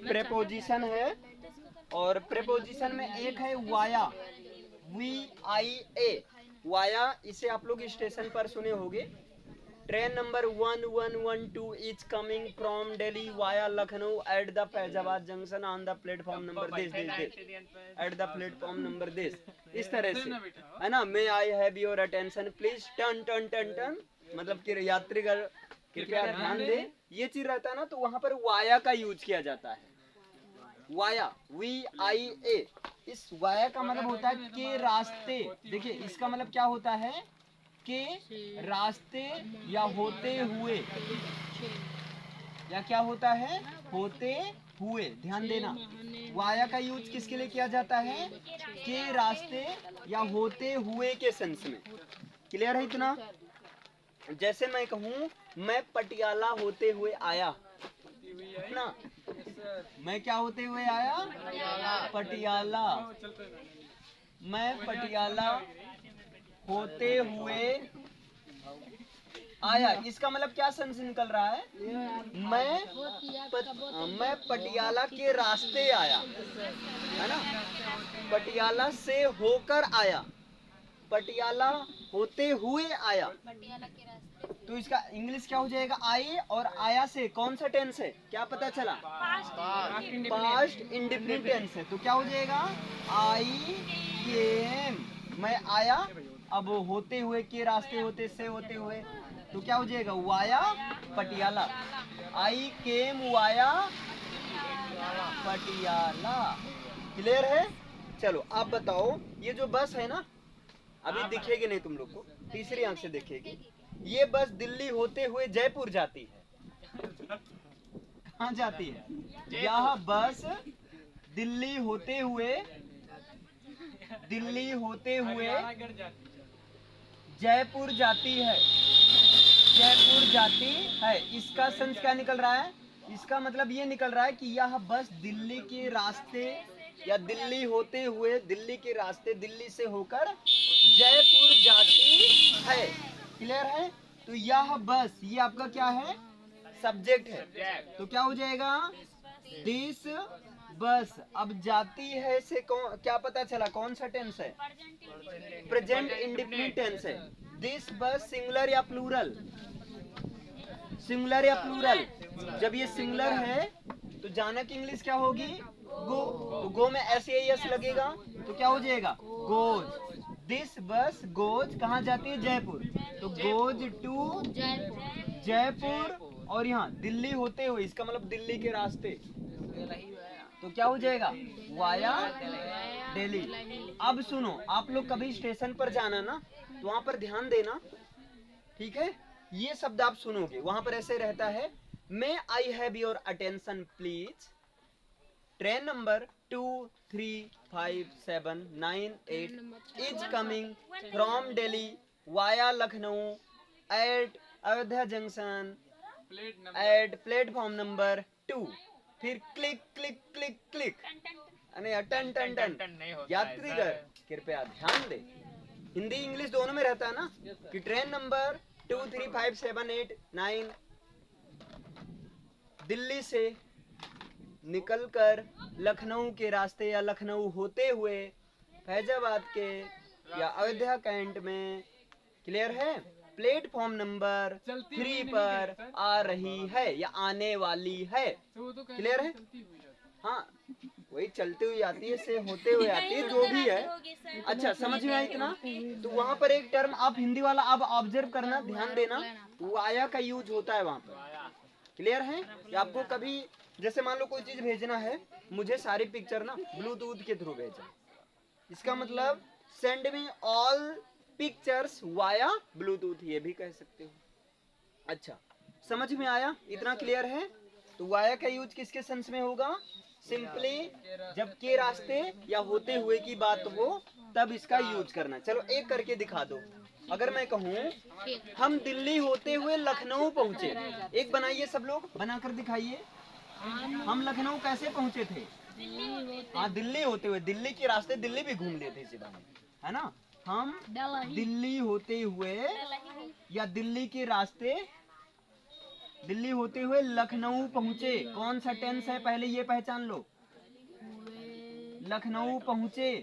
Preposition है, और preposition में एक है वाया, VIA, वाया। इसे आप लोग स्टेशन पर सुने होंगे। Train number 1112 is coming from Delhi via Lucknow at the Faizabad junction on the platform number this this this, at the platform number this. इस तरह से है ना। May I have your attention please, turn turn turn turn, मतलब कि यात्रीगण कृपया ध्यान दे, ये चीज रहता है ना, तो वहां पर वाया का यूज किया जाता है। Via, VIA। इस वाया का मतलब होता है के रास्ते। देखिए इसका मतलब क्या होता है, के रास्ते या होते हुए, या क्या होता है, होते हुए। ध्यान देना, वाया का यूज किसके लिए किया जाता है, के रास्ते या होते हुए के सेंस में। क्लियर है इतना। जैसे मैं कहूँ मैं पटियाला होते हुए आया ना, मैं क्या होते हुए आया, पटियाला। मैं पटियाला होते हुए आया, इसका मतलब क्या सेंस निकल रहा है, मैं पटियाला के रास्ते आया, है ना। पटियाला से होकर आया, पटियाला होते हुए आया, तो इसका इंग्लिश क्या हो जाएगा, आई। और आया से कौन सा टेंस है, क्या पता चला, पास्ट इंडेफिनिट टेंस है। तो क्या हो जाएगा, आई केम, मैं आया। अब होते हुए के रास्ते होते से होते हुए, तो क्या हो जाएगा, वाया पटियाला। आई केम वाया पटियाला। क्लियर है। चलो आप बताओ, ये जो बस है ना, अभी दिखेगी नहीं तुम लोग को, तीसरी आंख से देखेगी। ये बस दिल्ली होते हुए जयपुर जाती है। कहाँ जाती है, यह बस दिल्ली होते हुए जयपुर जाती है, जयपुर जाती है। इसका सेंस क्या निकल रहा है, इसका मतलब ये निकल रहा है कि यह बस दिल्ली के रास्ते या दिल्ली होते हुए, दिल्ली के रास्ते, दिल्ली से होकर जयपुर जाती है। क्लियर है। तो यह बस, ये आपका क्या है, सब्जेक्ट है। तो क्या हो जाएगा, दिस बस। अब जाती है से क्या पता चला, कौन सा टेंस है, प्रेजेंट इंडेफिनिट टेंस है। दिस बस सिंगुलर या प्लूरल, सिंगुलर या प्लूरल। जब ये सिंगुलर है तो जाना की इंग्लिश क्या होगी, गो। तो गो में SAS लगेगा, तो क्या हो जाएगा, गोज। दिस बस गोज कहाँ जाती है, जयपुर। तो गोज टू जयपुर। और यहाँ दिल्ली होते हुए, इसका मतलब दिल्ली के रास्ते, तो क्या हो जाएगा, वाया दिल्ली। अब सुनो, आप लोग कभी स्टेशन पर जाना ना, तो वहां पर ध्यान देना, ठीक है। ये शब्द आप सुनोगे, वहां पर ऐसे रहता है, may I have your attention please, train number 235798 is coming from Delhi via Lucknow at Ayodhya junction at platform number 2। फिर क्लिक क्लिक क्लिक क्लिक, टन टन टन। यात्रीगण कृपया ध्यान दे, हिंदी इंग्लिश दोनों में रहता है ना, कि ट्रेन नंबर 235789 दिल्ली से निकलकर लखनऊ के रास्ते या लखनऊ होते हुए फैजाबाद के या अयोध्या कैंट में, क्लियर है, प्लेटफॉर्म नंबर 3 पर आ रही है या आने वाली है। क्लियर है। हाँ, वही चलती हुई आती है, से होते हुए आती है, जो भी है। अच्छा समझ में आया इतना। तो वहां पर एक टर्म आप हिंदी वाला अब ऑब्जर्व करना, ध्यान देना, वाया का यूज होता है वहां पर। क्लियर है। या आपको कभी जैसे मान लो कोई चीज भेजना है, मुझे सारी पिक्चर ना ब्लूटूथ के थ्रू भेजा, इसका मतलब send me all pictures via Bluetooth, ये भी कह सकते हो। अच्छा समझ में आया इतना, क्लियर है। तो वाया का यूज किसके सेंस में होगा, सिंपली जब के रास्ते या होते हुए की बात हो तब इसका यूज करना। चलो एक करके दिखा दो। अगर मैं कहूँ हम दिल्ली होते हुए लखनऊ पहुंचे, एक बनाइए, सब लोग बनाकर दिखाइए। हम लखनऊ कैसे पहुंचे थे, हाँ दिल्ली होते हुए, दिल्ली के रास्ते दिल्ली भी घूम लेते सीधा, है ना। हम दिल्ली होते हुए या दिल्ली के रास्ते दिल्ली होते हुए लखनऊ पहुंचे। कौन सा टेंस है पहले ये पहचान लो। लखनऊ पहुंचे।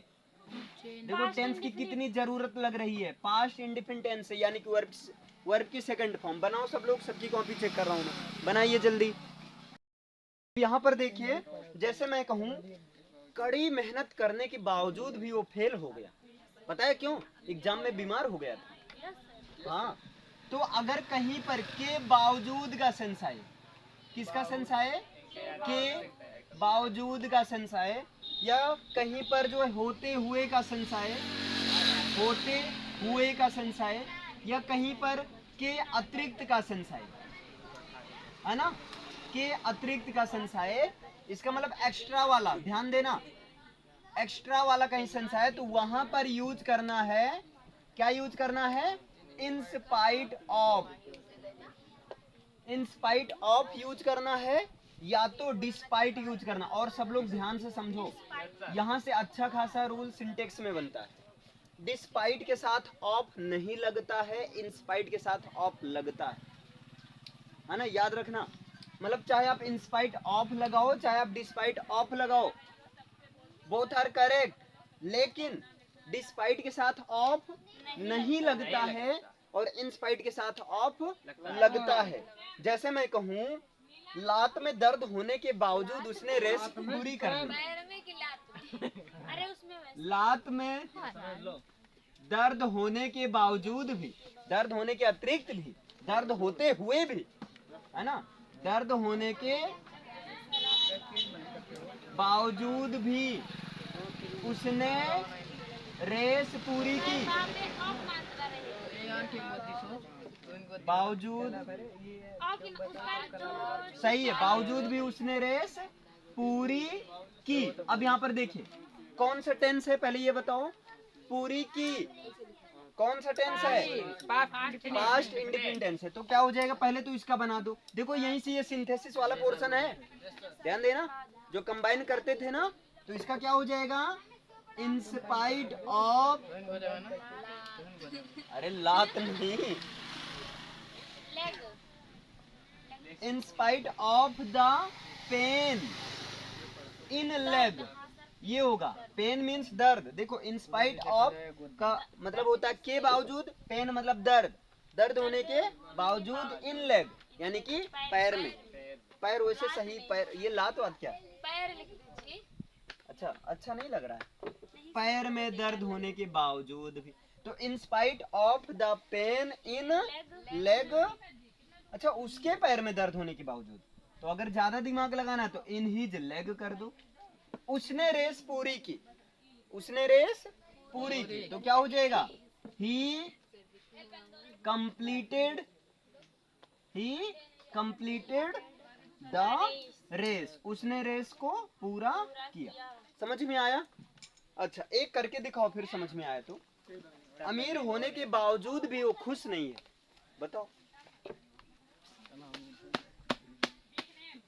देखो टेंस की कितनी जरूरत लग रही है। पास्ट इंडिफिनिट टेंस है, यानी कि वर्ब की सेकंड फॉर्म। बनाओ सब लोग, सबकी कॉपी चेक कर रहा हूं मैं, बनाइए जल्दी। यहाँ पर देखिए, जैसे मैं कहूँ कड़ी मेहनत करने के बावजूद भी वो फेल हो गया। पता है क्यों? एग्जाम में बीमार हो गया था। हाँ, तो अगर कहीं पर के बावजूद का सेंस आए, किसका सेंस आए? के बावजूद का सेंस आए, या कहीं पर जो है होते हुए का सेंस आए, होते हुए का सेंस आए, या कहीं पर के अतिरिक्त का सेंस आए, है ना, के अतिरिक्त का सेंस आए, इसका मतलब एक्स्ट्रा वाला, ध्यान देना, एक्स्ट्रा वाला कहीं सेंस आए तो वहां पर यूज करना है, क्या यूज करना है? इन spite of. In spite of use करना है, या तो डिस्पाइट यूज करना। और सब लोग ध्यान से समझो, यहां से अच्छा खासा रूल सिंटेक्स में बनता है। डिस्पाइट के साथ ऑफ नहीं लगता है, इन स्पाइट के साथ ऑफ लगता है ना, याद रखना। मतलब चाहे आप इन स्पाइट ऑफ लगाओ, चाहे आप डिस्पाइट ऑफ लगाओ, बोथ आर करेक्ट, लेकिन डिस्पाइट के साथ ऑफ नहीं लगता है और इन स्पाइट के साथ ऑफ लगता है। जैसे मैं कहूँ लात में दर्द होने के बावजूद उसने रेस पूरी कर ली। लात में दर्द होने के बावजूद भी, दर्द होने के अतिरिक्त भी, दर्द होते हुए भी, है ना, दर्द होने के बावजूद भी उसने रेस पूरी की। बावजूद, सही है, बावजूद भी उसने रेस पूरी की। अब यहाँ पर देखिए कौन सा टेंस है, पहले ये बताओ। पूरी की कौन सा टेंस है? पास्ट इंडिफिनिट टेंस है। तो क्या हो जाएगा, पहले तो इसका बना दो। देखो यहीं से ये सिंथेसिस वाला पोर्शन है, ध्यान देना, जो कंबाइन करते थे ना, तो इसका क्या हो जाएगा? इन स्पाइट ऑफ, अरे लात नहीं, इन spite of the pain in leg, ये होगा। पेन मीन्स दर्द। देखो इन स्पाइट ऑफ का मतलब होता है के बावजूद, पेन मतलब दर्द, दर्द होने के बावजूद इन लेग यानी कि पैर में। पैर वैसे सही पैर, ये लात बात क्या? पैर लिख दीजिए। अच्छा, अच्छा नहीं लग रहा है? पैर में दर्द होने के बावजूद भी, तो in spite of the pain in leg. अच्छा, उसके पैर में दर्द होने के बावजूद, तो अगर ज्यादा दिमाग लगाना तो इन हिज लेग कर दो। उसने रेस पूरी की, उसने रेस पूरी की, तो क्या हो जाएगा? He completed, he completed the race, उसने रेस को पूरा किया। समझ में आया? अच्छा, एक करके दिखाओ फिर समझ में आया तो। अमीर होने के बावजूद भी वो खुश नहीं है, बताओ।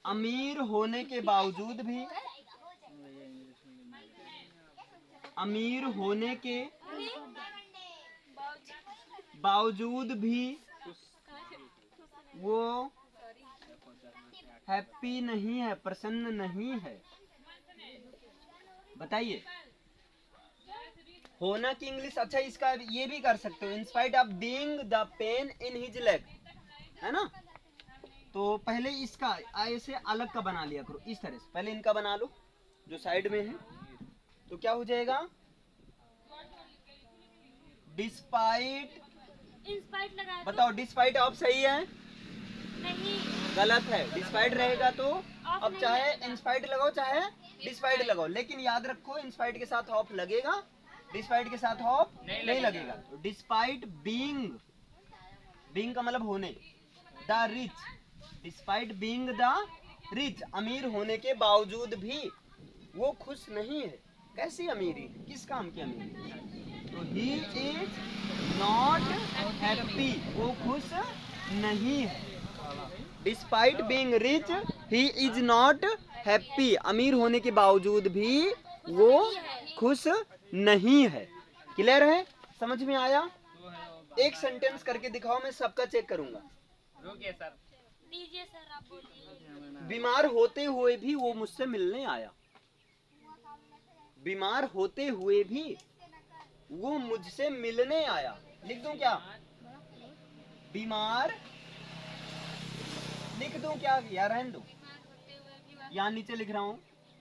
अमीर होने के बावजूद भी, अमीर होने के बावजूद भी वो हैप्पी नहीं है, प्रसन्न नहीं है। बताइए, होना की इंग्लिश, अच्छा इसका ये भी कर सकते हो, in spite of being the pain in his leg, है ना। तो पहले इसका ऐसे अलग का बना लिया करो, इस तरह से पहले इनका बना लो जो साइड में है। तो क्या हो जाएगा? डिस्पाइट, बताओ डिस्पाइट ऑफ सही है? नहीं, गलत है। डिस्पाइट रहेगा तो अब चाहे इंस्पाइट लगाओ चाहे डिस्पाइट लगाओ, लेकिन याद रखो इंस्पाइट के साथ ऑफ लगेगा, डिस्पाइट के साथ ऑफ नहीं लगेगा। तो डिस्पाइट बीइंग, बीइंग का मतलब होने, the rich, despite being the rich, अमीर होने के बावजूद भी वो खुश नहीं है। कैसी अमीरी? किस काम की अमीरी? तो ही इज नॉट हैप्पी, वो खुश नहीं है। Despite being rich he is not happy, अमीर होने के बावजूद भी वो खुश नहीं है। क्लियर है? समझ में आया? एक सेंटेंस करके दिखाओ, मैं सबका चेक करूंगा। रुकिए सर, दीजिए सर, आप बोलिए। बीमार होते हुए भी वो मुझसे मिलने आया। बीमार होते हुए भी वो मुझसे मिलने आया। लिख दूं क्या? बीमार लिख दूं क्या या रहने दो? यहाँ नीचे लिख रहा हूं,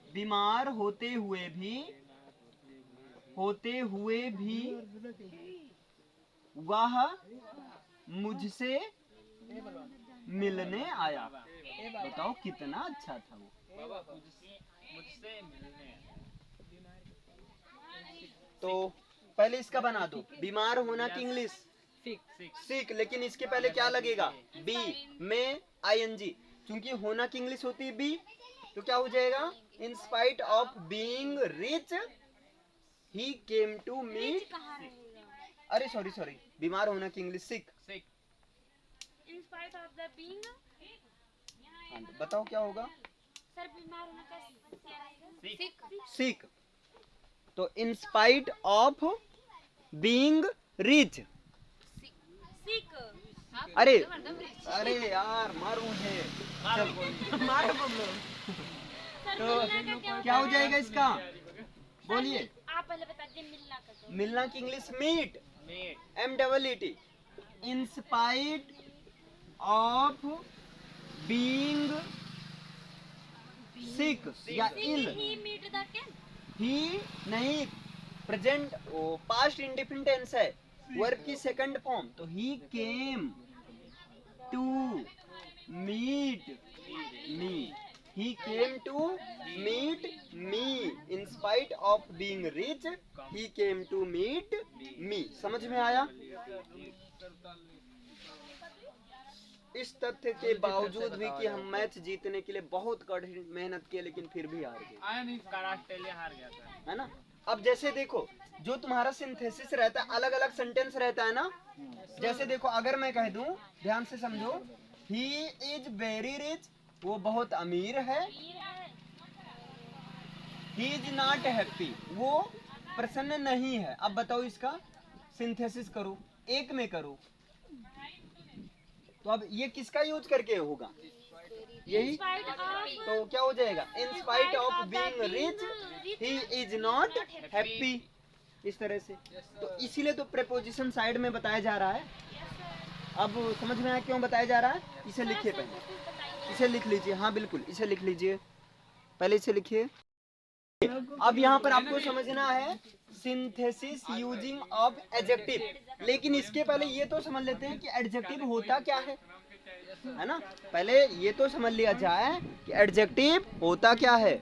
बीमार होते हुए भी वह मुझसे मिलने आया। बताओ कितना अच्छा था वो। तो पहले इसका बना दो, बीमार होना की इंग्लिश सिक, लेकिन इसके पहले क्या लगेगा? बी में आईएनजी, क्योंकि होना की इंग्लिश होती है बी, तो क्या हो जाएगा? In spite of being rich he came to meet. अरे सॉरी, बीमार होना की English sick. In spite of the being, बताओ क्या होगा? सर बीमार होने का सिक। तो in spite of being rich. Sick. अरे यार मारो मुझे, मारो तो क्या हो जाएगा इसका? बोलिए। आप पहले बता दीजिए मिलना का। मिलना की English meet, MEET। In spite of being sick या इल। ही नहीं, प्रेजेंट पास्ट इंडेफिनिट टेंस है, वर्ब की सेकंड फॉर्म। तो he came to meet me, he came to meet me. In spite of being rich he came to meet me. समझ में आया? इस तथ्य के बावजूद भी कि हम मैच जीतने के लिए बहुत कड़ी मेहनत किए, लेकिन फिर भी हार गए, है ना? अब जैसे देखो, जो तुम्हारा सिंथेसिस रहता है, अलग अलग सेंटेंस रहता है ना। जैसे देखो, अगर मैं कह दूं, ध्यान से समझो, ही इज वेरी रिच, वो बहुत अमीर है। ही इज नॉट हैप्पी, वो प्रसन्न नहीं है। अब बताओ इसका सिंथेसिस करो, एक में करो। तो अब ये किसका यूज करके होगा? यही। तो क्या हो जाएगा? In spite of being rich he is not happy. इस तरह से। तो इसीलिए तो प्रेपोजिशन साइड में बताया जा रहा है। अब समझ में आया क्यों बताया जा रहा है? इसे लिखिए पहले, इसे लिख लीजिए। हाँ बिल्कुल, इसे लिख लीजिए, पहले इसे लिखिए। अब यहाँ पर आपको समझना है सिंथेसिस यूजिंग ऑफ एडजेक्टिव, लेकिन इसके पहले ये तो समझ लेते हैं कि एडजेक्टिव होता क्या है ना? पहले ये तो समझ लिया जाए कि एडजेक्टिव होता क्या है।